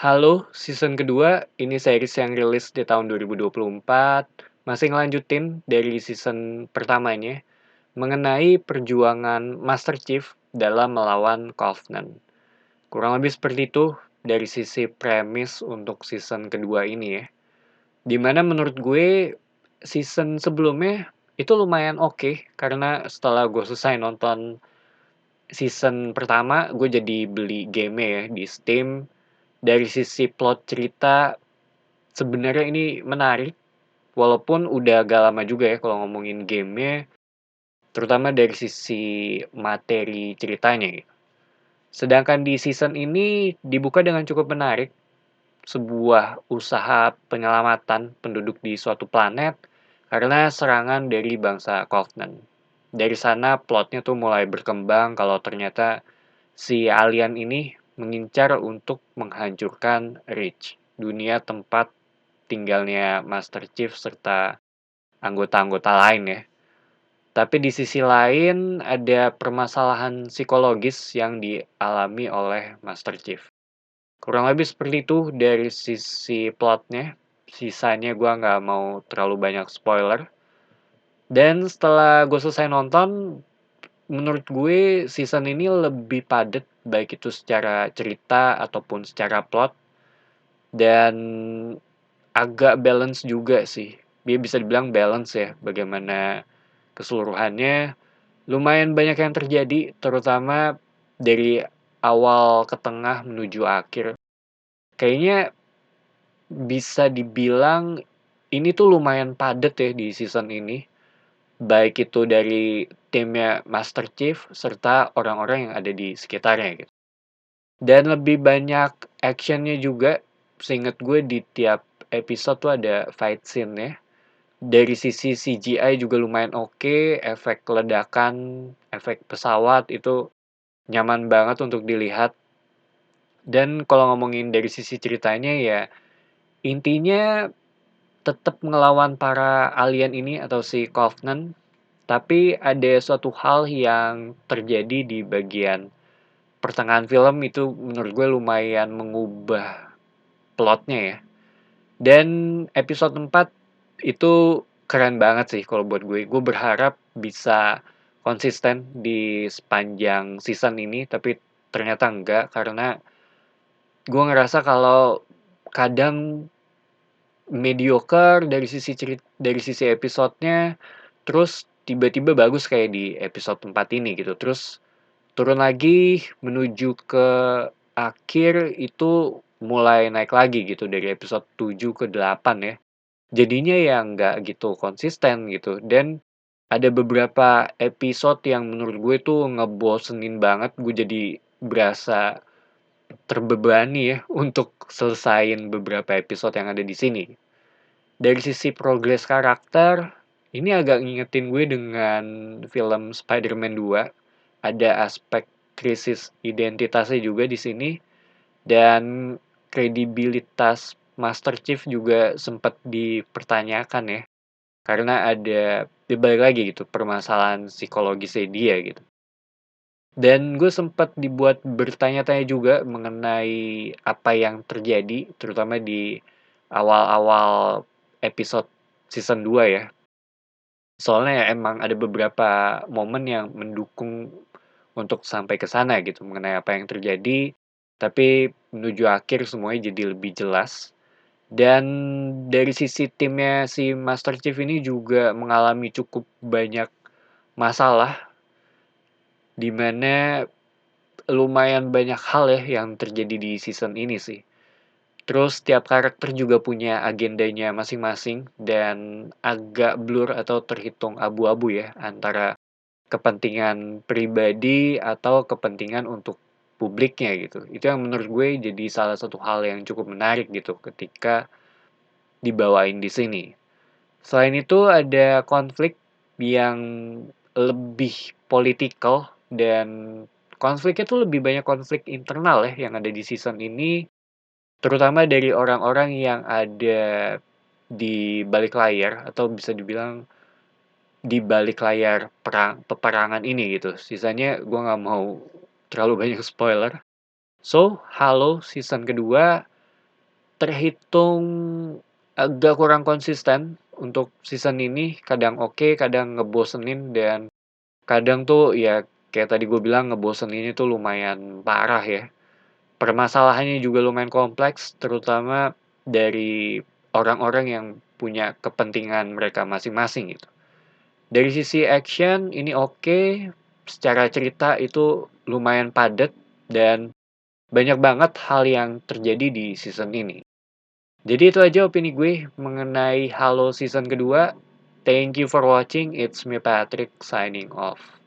Halo, season kedua ini series yang rilis di tahun 2024, masih ngelanjutin dari season pertamanya, mengenai perjuangan Master Chief dalam melawan Covenant. Kurang lebih seperti itu dari sisi premis untuk season kedua ini ya. Dimana menurut gue season sebelumnya itu lumayan oke, karena setelah gue selesai nonton season pertama, gue jadi beli game ya di Steam. Dari sisi plot cerita sebenarnya ini menarik, walaupun udah agak lama juga ya kalau ngomongin gamenya, terutama dari sisi materi ceritanya gitu. Sedangkan di season ini dibuka dengan cukup menarik, sebuah usaha penyelamatan penduduk di suatu planet karena serangan dari bangsa Covenant. Dari sana plotnya tuh mulai berkembang kalau ternyata si alien ini mengincar untuk menghancurkan Reach, dunia tempat tinggalnya Master Chief serta anggota-anggota lain ya. Tapi di sisi lain ada permasalahan psikologis yang dialami oleh Master Chief. Kurang lebih seperti itu dari sisi plotnya. Sisanya gue nggak mau terlalu banyak spoiler. Dan setelah gue selesai nonton, menurut gue season ini lebih padat, baik itu secara cerita ataupun secara plot. Dan agak balance juga sih. Dia bisa dibilang balance ya, bagaimana keseluruhannya. Lumayan banyak yang terjadi, terutama dari awal ke tengah menuju akhir. Kayaknya bisa dibilang ini tuh lumayan padat ya di season ini. Baik itu dari timnya Master Chief serta orang-orang yang ada di sekitarnya gitu. Dan lebih banyak actionnya juga. Seingat gue di tiap episode tuh ada fight scene ya. Dari sisi CGI juga lumayan oke, efek ledakan, efek pesawat itu nyaman banget untuk dilihat. Dan kalau ngomongin dari sisi ceritanya ya, intinya tetap ngelawan para alien ini atau si Covenant, tapi ada suatu hal yang terjadi di bagian pertengahan film itu menurut gue lumayan mengubah plotnya ya. Dan episode 4 itu keren banget sih kalau buat gue. Gue berharap bisa konsisten di sepanjang season ini, tapi ternyata enggak karena gue ngerasa kalau kadang mediocre dari sisi episodenya, terus tiba-tiba bagus kayak di episode 4 ini gitu. Terus turun lagi menuju ke akhir itu mulai naik lagi gitu dari episode 7 ke 8 ya. Jadinya ya nggak gitu konsisten gitu. Dan ada beberapa episode yang menurut gue tuh ngebosenin banget. Gue jadi berasa terbebani ya untuk selesain beberapa episode yang ada di sini. Dari sisi progres karakter, ini agak ngingetin gue dengan film Spider-Man 2. Ada aspek krisis identitasnya juga di sini, dan kredibilitas Master Chief juga sempat dipertanyakan ya. Karena ada dibalik lagi gitu permasalahan psikologisnya dia gitu. Dan gue sempat dibuat bertanya-tanya juga mengenai apa yang terjadi, terutama di awal-awal episode season 2 ya. Soalnya ya emang ada beberapa momen yang mendukung untuk sampai ke sana gitu, mengenai apa yang terjadi, tapi menuju akhir semuanya jadi lebih jelas. Dan dari sisi timnya si Master Chief ini juga mengalami cukup banyak masalah, di mana lumayan banyak hal ya yang terjadi di season ini sih. Terus tiap karakter juga punya agendanya masing-masing dan agak blur atau terhitung abu-abu ya antara kepentingan pribadi atau kepentingan untuk publiknya gitu. Itu yang menurut gue jadi salah satu hal yang cukup menarik gitu ketika dibawain di sini. Selain itu ada konflik yang lebih politikal dan konfliknya tuh lebih banyak konflik internal ya yang ada di season ini, terutama dari orang-orang yang ada di balik layar atau bisa dibilang di balik layar peperangan ini gitu. Sisanya gue nggak mau terlalu banyak spoiler. So, Halo season kedua terhitung agak kurang konsisten untuk season ini, kadang oke, kadang ngebosenin, dan kadang tuh ya kayak tadi gue bilang ngeboseninnya tuh lumayan parah ya. Permasalahannya juga lumayan kompleks, terutama dari orang-orang yang punya kepentingan mereka masing-masing gitu. Dari sisi action ini oke, secara cerita itu lumayan padat dan banyak banget hal yang terjadi di season ini. Jadi itu aja opini gue mengenai Halo season kedua. Thank you for watching. It's me Patrick signing off.